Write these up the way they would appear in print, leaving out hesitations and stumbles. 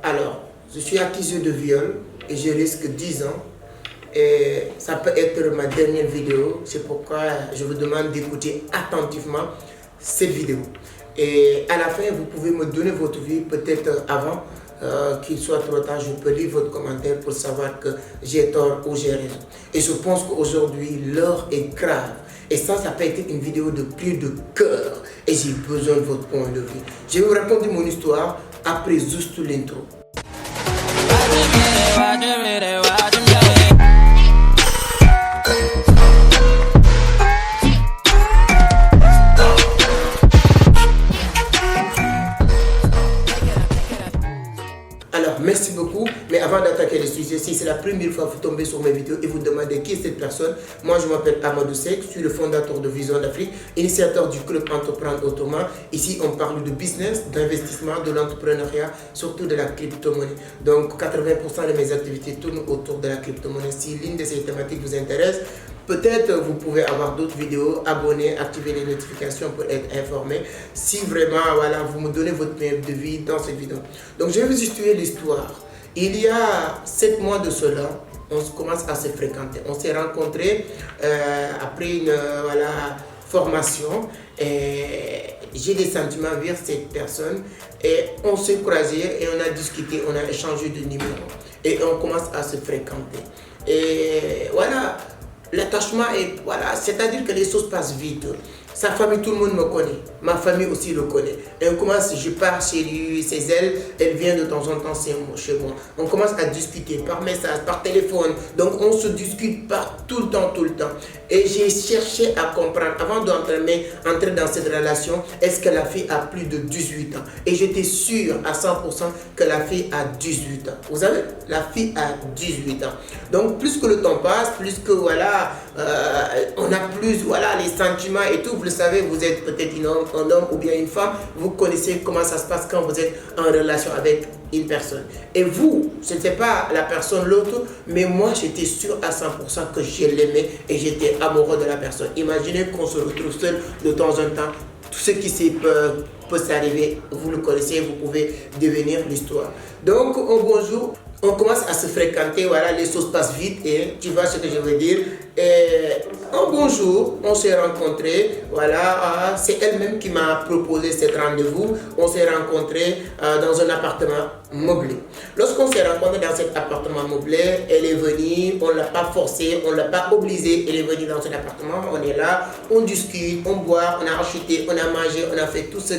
Alors, je suis accusé de viol et je risque 10 ans. Et ça peut être ma dernière vidéo. C'est pourquoi je vous demande d'écouter attentivement cette vidéo. Et à la fin, vous pouvez me donner votre vie, peut-être avant qu'il soit trop tard. Je peux lire votre commentaire pour savoir que j'ai tort ou j'ai raison. Et je pense qu'aujourd'hui, l'heure est grave. Et ça peut être une vidéo de cri de cœur. Et j'ai besoin de votre point de vue. Je vais vous raconter mon histoire après juste l'intro. Alors, merci beaucoup. Mais avant d'attaquer le sujet, si c'est la première fois que vous tombez sur mes vidéos et vous demandez qui est cette personne, moi je m'appelle Amadou Seck, je suis le fondateur de Vision d'Afrique, initiateur du club Entreprendre Autrement. Ici, on parle de business, d'investissement, de l'entrepreneuriat, surtout de la crypto-monnaie. Donc, 80% de mes activités tournent autour de la crypto-monnaie. Si l'une de ces thématiques vous intéresse, peut-être vous pouvez avoir d'autres vidéos, abonner, activer les notifications pour être informé. Si vraiment, voilà, vous me donnez votre point de vue dans cette vidéo. Donc, je vais vous illuster l'histoire. Il y a 7 mois de cela, on commence à se fréquenter. On s'est rencontrés après une formation. Et j'ai des sentiments vers cette personne. Et on s'est croisés et on a discuté, on a échangé de numéros. Et on commence à se fréquenter. Et voilà. L'attachement est, voilà, c'est-à-dire que les choses passent vite. Sa famille, tout le monde me connaît. Ma famille aussi le connaît. Et on commence, je pars chez lui, chez elle, elle vient de temps en temps chez moi. On commence à discuter par message, par téléphone. Donc on se discute par tout le temps. Et j'ai cherché à comprendre, avant d'entrer dans cette relation, est-ce que la fille a plus de 18 ans? Et j'étais sûr à 100% que la fille a 18 ans. Vous savez, la fille a 18 ans. Donc plus que le temps passe, plus que voilà, on a plus voilà, les sentiments et tout. Vous le savez, vous êtes peut-être un homme ou bien une femme, vous connaissez comment ça se passe quand vous êtes en relation avec une personne. Et vous, ce n'était pas la personne l'autre, mais moi j'étais sûr à 100% que je l'aimais et j'étais amoureux de la personne. Imaginez qu'on se retrouve seul de temps en temps. Tout ce qui peut s'arriver, vous le connaissez, vous pouvez devenir l'histoire. Donc, un bonjour, on commence à se fréquenter, voilà, les choses passent vite et tu vois ce que je veux dire. Et un bonjour, on s'est rencontrés, voilà, c'est elle-même qui m'a proposé cet rendez-vous. On s'est rencontrés dans un appartement meublé. Lorsqu'on s'est rencontrés dans cet appartement meublé, elle est venue, on ne l'a pas forcée, on ne l'a pas obligée, elle est venue dans cet appartement, on est là, on discute, on boit, on a acheté, on a mangé, on a fait tout ce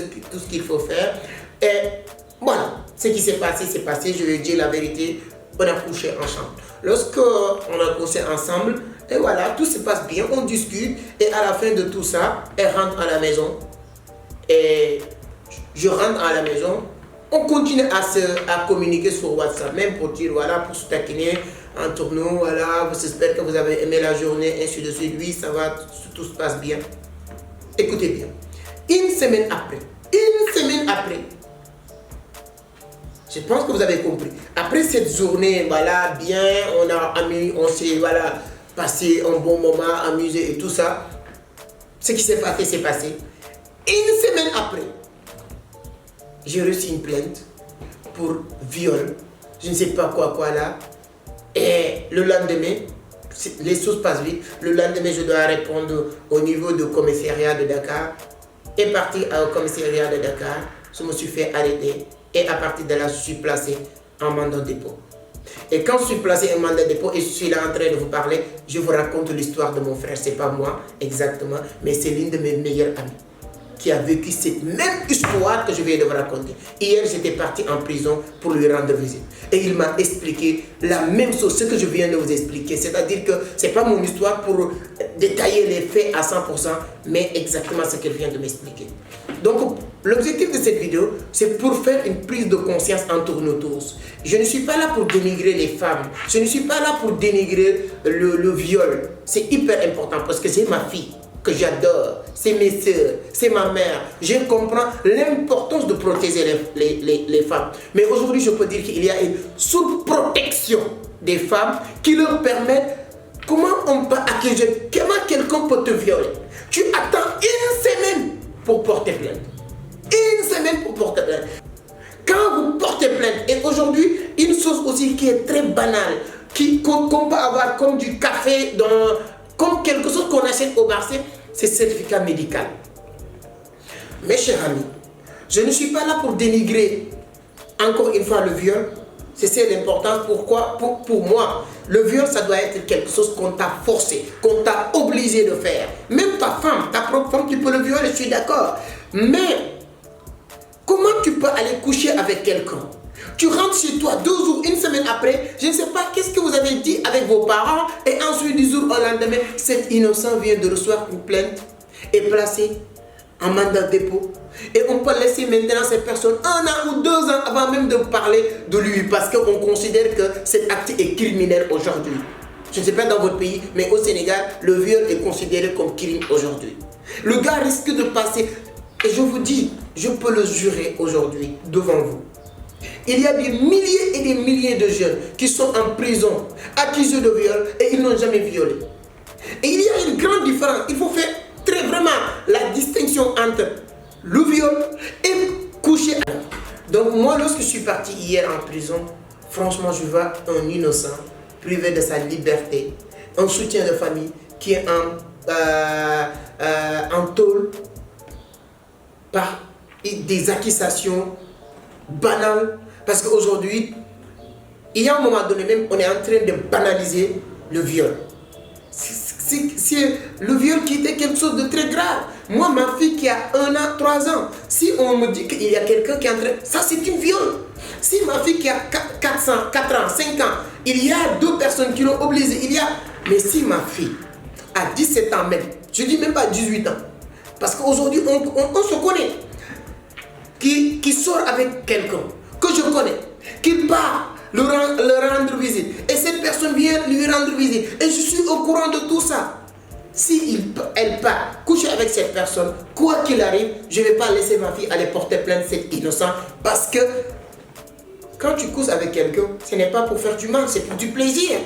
qu'il faut faire. Et voilà, ce qui s'est passé, je vais dire la vérité, on a couché ensemble. Lorsqu'on a couché ensemble, et voilà, tout se passe bien, on discute, et à la fin de tout ça, elle rentre à la maison, et je rentre à la maison, on continue à communiquer sur WhatsApp, même pour dire, voilà, pour se taquiner entre nous, voilà, j'espère que vous avez aimé la journée, ainsi de suite, oui, ça va, tout se passe bien. Écoutez bien, une semaine après, je pense que vous avez compris. Après cette journée, voilà, bien, on s'est voilà, passé un bon moment, amusé et tout ça. Ce qui s'est passé, c'est passé. Une semaine après, j'ai reçu une plainte pour viol. Je ne sais pas quoi là. Et le lendemain, les choses passent vite. Le lendemain, je dois répondre au niveau du commissariat de Dakar. Et parti au commissariat de Dakar, je me suis fait arrêter. Et à partir de là, je suis placé en mandat de dépôt. Et quand je suis placé en mandat de dépôt et je suis là en train de vous parler, je vous raconte l'histoire de mon frère. Ce n'est pas moi exactement, mais c'est l'une de mes meilleures amies qui a vécu cette même histoire que je viens de vous raconter. Hier, j'étais parti en prison pour lui rendre visite. Et il m'a expliqué la même chose, ce que je viens de vous expliquer. C'est-à-dire que ce n'est pas mon histoire pour détailler les faits à 100%, mais exactement ce qu'elle vient de m'expliquer. Donc, l'objectif de cette vidéo, c'est pour faire une prise de conscience entre nous tous. Je ne suis pas là pour dénigrer les femmes. Je ne suis pas là pour dénigrer le viol. C'est hyper important parce que c'est ma fille que j'adore, c'est mes soeurs, c'est ma mère. Je comprends l'importance de protéger les femmes. Mais aujourd'hui, je peux dire qu'il y a une sous-protection des femmes qui leur permet, comment on peut accuser, comment quelqu'un peut te violer. Tu attends une semaine pour porter plainte. Une semaine pour porter plainte. Quand vous portez plainte, et aujourd'hui, une chose aussi qui est très banale, qu'on peut avoir comme du café, comme quelque chose qu'on achète au marché, c'est certificat médical. Mes chers amis, je ne suis pas là pour dénigrer encore une fois le viol. C'est l'importance. Pourquoi? Pour moi, le viol, ça doit être quelque chose qu'on t'a forcé, qu'on t'a obligé de faire. Même ta femme, ta propre femme, tu peux le violer, je suis d'accord. Mais comment tu peux aller coucher avec quelqu'un? Tu rentres chez toi 2 jours, une semaine après, je ne sais pas qu'est-ce que vous avez dit avec vos parents, et ensuite du jour au lendemain, cet innocent vient de recevoir une plainte et placé en mandat de dépôt. Et on peut laisser maintenant cette personne 1 an ou 2 ans avant même de parler de lui, parce qu'on considère que cet acte est criminel aujourd'hui. Je ne sais pas dans votre pays, mais au Sénégal, le viol est considéré comme crime aujourd'hui. Le gars risque de passer, et je vous dis, je peux le jurer aujourd'hui devant vous. Il y a des milliers et des milliers de jeunes qui sont en prison, accusés de viol, et ils n'ont jamais violé. Et il y a une grande différence. Il faut faire vraiment la distinction entre le viol et coucher. Donc moi, lorsque je suis parti hier en prison, franchement, je vois un innocent privé de sa liberté, un soutien de famille qui est en tôle par des accusations banales. Parce qu'aujourd'hui, il y a un moment donné même, on est en train de banaliser le viol. C'est le viol qui était quelque chose de très grave. Moi, ma fille qui a 1 an, 3 ans, si on me dit qu'il y a quelqu'un qui est en train... Ça, c'est une viol. Si ma fille qui a 4 ans, 5 ans, il y a 2 personnes qui l'ont obligée, Mais si ma fille a 17 ans même, je dis même pas 18 ans, parce qu'aujourd'hui, on se connaît, qui sort avec quelqu'un que je connais, qui part le rendre visite, et cette personne vient lui rendre visite, et je suis au courant de tout ça. Si elle part coucher avec cette personne, quoi qu'il arrive, je ne vais pas laisser ma fille aller porter plainte, c'est innocent, parce que quand tu couches avec quelqu'un, ce n'est pas pour faire du mal, c'est pour du plaisir.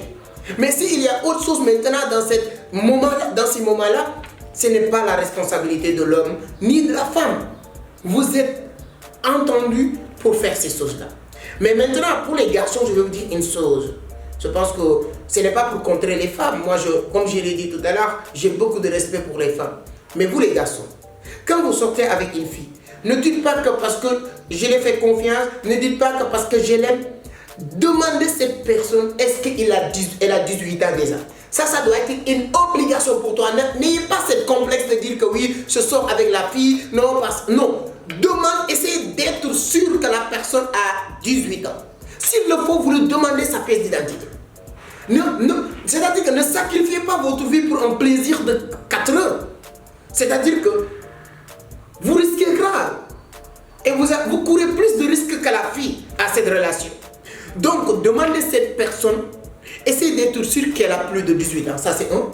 Mais s'il y a autre chose maintenant dans ces moments-là, ce n'est pas la responsabilité de l'homme ni de la femme. Vous êtes entendus pour faire ces choses-là. Mais maintenant, pour les garçons, je vais vous dire une chose. Je pense que ce n'est pas pour contrer les femmes. Moi, comme je l'ai dit tout à l'heure, j'ai beaucoup de respect pour les femmes. Mais vous les garçons, quand vous sortez avec une fille, ne dites pas que parce que je lui ai fait confiance, ne dites pas que parce que je l'aime. Demandez cette personne, est-ce qu'elle a 18 ans déjà? Ça doit être une obligation pour toi. N'ayez pas cette complexe de dire que oui, je sors avec la fille. Non, non. Essayez d'être sûr que la personne a 18 ans. S'il le faut, vous lui demandez sa pièce d'identité. C'est-à-dire que ne sacrifiez pas votre vie pour un plaisir de 4 heures. C'est-à-dire que vous risquez grave. Et vous courez plus de risques que la fille à cette relation. Donc, demandez cette personne, essayez d'être sûr qu'elle a plus de 18 ans. Ça, c'est un.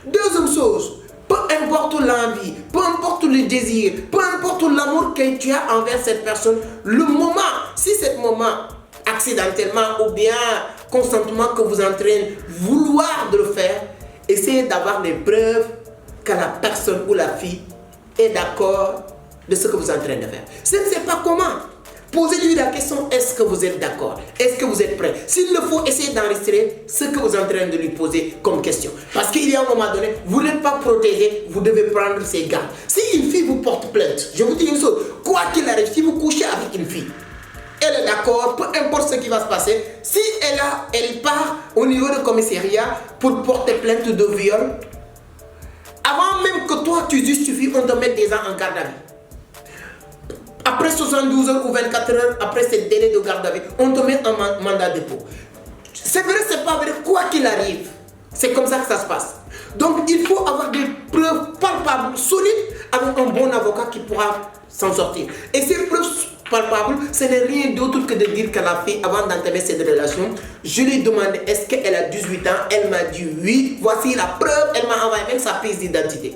Deuxième chose, peu importe l'envie, peu importe le désir, peu importe l'amour que tu as envers cette personne, le moment, si c'est moment accidentellement ou bien consentement que vous êtes en train de vouloir de le faire, essayez d'avoir des preuves que la personne ou la fille est d'accord de ce que vous êtes en train de faire. Je ne sais pas comment. Posez-lui la question, est-ce que vous êtes d'accord? Est-ce que vous êtes prêt? S'il le faut, essayez d'enregistrer ce que vous êtes en train de lui poser comme question. Parce qu'il y a un moment donné, vous n'êtes pas protégé, vous devez prendre ses gardes. Si une fille vous porte plainte, je vous dis une chose, quoi qu'il arrive, si vous couchez avec une fille, elle est d'accord, peu importe ce qui va se passer, si elle part au niveau du commissariat pour porter plainte de viol, avant même que toi tu justifies, on te met déjà en garde à vue. Après 72 heures ou 24 heures, après ce délai de garde à vue, on te met en mandat de dépôt. C'est vrai, c'est pas vrai, quoi qu'il arrive, c'est comme ça que ça se passe. Donc il faut avoir des preuves palpables, solides, avec un bon avocat qui pourra s'en sortir. Et ces preuves palpables, ce n'est rien d'autre que de dire que la fille, avant d'entamer cette relation, je lui ai demandé est-ce qu'elle a 18 ans, elle m'a dit oui, voici la preuve, elle m'a envoyé même sa pièce d'identité.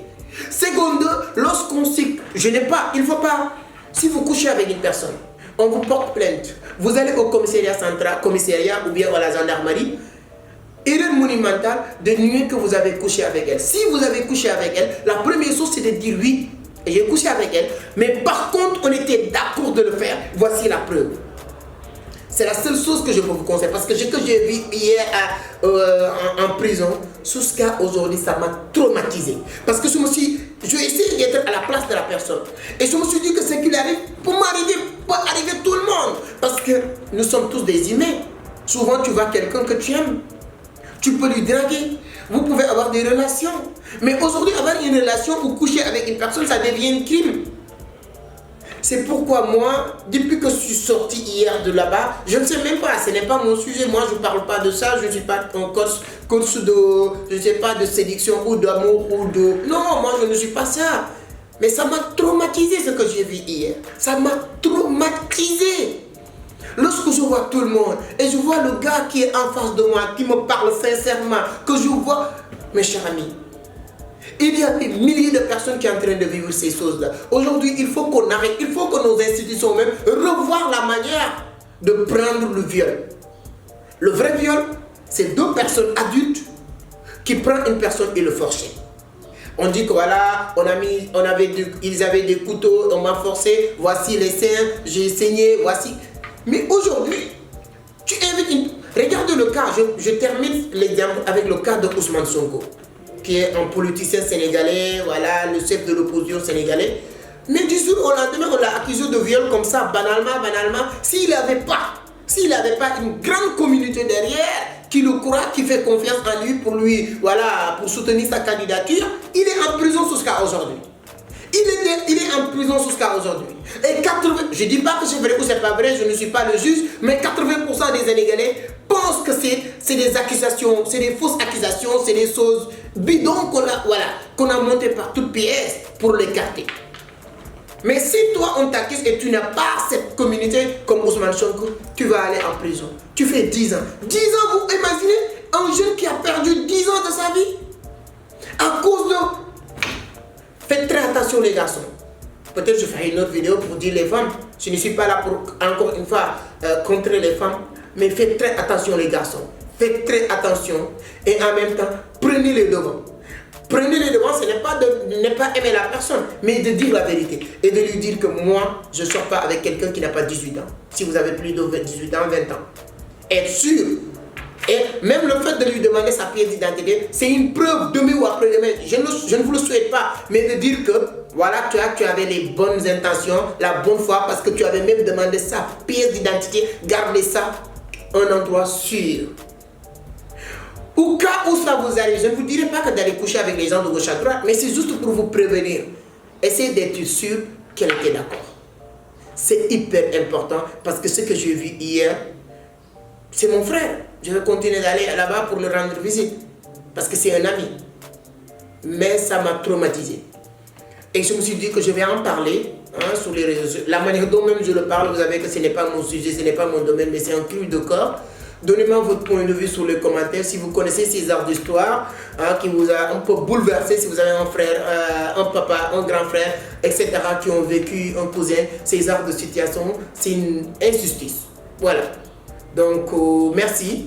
Seconde, lorsqu'on sait, je n'ai pas, il ne faut pas. Si vous couchez avec une personne, on vous porte plainte, vous allez au commissariat central, ou bien à la gendarmerie, erreur monumentale de nier que vous avez couché avec elle. Si vous avez couché avec elle, la première chose c'est de dire oui, j'ai couché avec elle, mais par contre on était d'accord de le faire, voici la preuve. C'est la seule chose que je peux vous conseiller. Parce que ce que j'ai vu hier en prison, Souska aujourd'hui, ça m'a traumatisé. Parce que je j'ai essayé d'être à la place de la personne. Et je me suis dit que ce qu'il arrive, pour arriver tout le monde. Parce que nous sommes tous des humains. Souvent, tu vois quelqu'un que tu aimes. Tu peux lui draguer. Vous pouvez avoir des relations. Mais aujourd'hui, avoir une relation ou coucher avec une personne, ça devient un crime. C'est pourquoi moi, depuis que je suis sorti hier de là-bas, je ne sais même pas, ce n'est pas mon sujet. Moi, je ne parle pas de ça. Je ne suis pas un coach de, je ne sais pas, de séduction ou d'amour ou de... Non, moi, je ne suis pas ça. Mais ça m'a traumatisé ce que j'ai vu hier. Ça m'a traumatisé. Lorsque je vois tout le monde et je vois le gars qui est en face de moi, qui me parle sincèrement, que je vois, mes chers amis, il y a des milliers de personnes qui sont en train de vivre ces choses-là. Aujourd'hui, il faut qu'on arrête, il faut que nos institutions même revoient la manière de prendre le viol. Le vrai viol, c'est deux personnes adultes qui prennent une personne et le forcent. On dit que voilà, ils avaient des couteaux, on m'a forcé, voici les seins, j'ai saigné, voici. Mais aujourd'hui, tu invites une... Regarde le cas, je termine l'exemple avec le cas de Ousmane Sonko, qui est un politicien sénégalais, voilà, le chef de l'opposition sénégalais. Mais du jour au lendemain, on l'a accusé de viol comme ça, banalement. S'il n'avait pas une grande communauté derrière, qui le croit, qui fait confiance en lui, pour soutenir sa candidature, il est en prison jusqu'à aujourd'hui. Il est en prison jusqu'à aujourd'hui. Et 80, je ne dis pas que c'est vrai ou c'est pas vrai, je ne suis pas le juge, mais 80% des Sénégalais pensent que c'est des accusations, c'est des fausses accusations, c'est des choses bidons qu'on a montées par toutes pièces pour l'écarter. Mais si toi on t'accuse et tu n'as pas cette communauté comme Ousmane Sonko, tu vas aller en prison. Tu fais 10 ans. 10 ans, vous imaginez un jeune qui a perdu 10 ans de sa vie à cause de... Faites très attention les garçons. Peut-être je ferai une autre vidéo pour dire les femmes. Je ne suis pas là pour, encore une fois, contrer les femmes. Mais faites très attention les garçons. Faites très attention. Et en même temps, prenez les devants. Prenez les devants, ce n'est pas de ne pas aimer la personne, mais de dire la vérité. Et de lui dire que moi, je ne sors pas avec quelqu'un qui n'a pas 18 ans. Si vous avez plus de 18 ans, 20 ans. Être sûr. Et même le fait de lui demander sa pièce d'identité, c'est une preuve demain ou après-demain. Je ne vous le souhaite pas, mais de dire que voilà, tu avais les bonnes intentions, la bonne foi, parce que tu avais même demandé sa pièce d'identité, gardez ça un endroit sûr. Au cas où ça vous arrive, je ne vous dirai pas que d'aller coucher avec les gens de gauche à droite, mais c'est juste pour vous prévenir. Essayez d'être sûr qu'elle était d'accord. C'est hyper important parce que ce que j'ai vu hier, c'est mon frère. Je vais continuer d'aller là-bas pour le rendre visite. Parce que c'est un ami. Mais ça m'a traumatisé. Et je me suis dit que je vais en parler sur les réseaux sociaux. La manière dont même je le parle, vous savez que ce n'est pas mon sujet, ce n'est pas mon domaine, mais c'est un cri de corps. Donnez-moi votre point de vue sur les commentaires. Si vous connaissez ces arts d'histoire qui vous a un peu bouleversé, si vous avez un frère, un papa, un grand frère, etc. qui ont vécu, un cousin, ces arts de situation, c'est une injustice. Voilà. Donc, merci.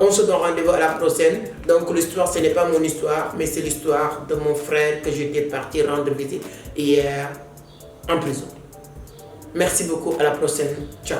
On se donne rendez-vous à la prochaine. Donc, l'histoire, ce n'est pas mon histoire, mais c'est l'histoire de mon frère que j'étais parti rendre visite hier en prison. Merci beaucoup. À la prochaine. Ciao.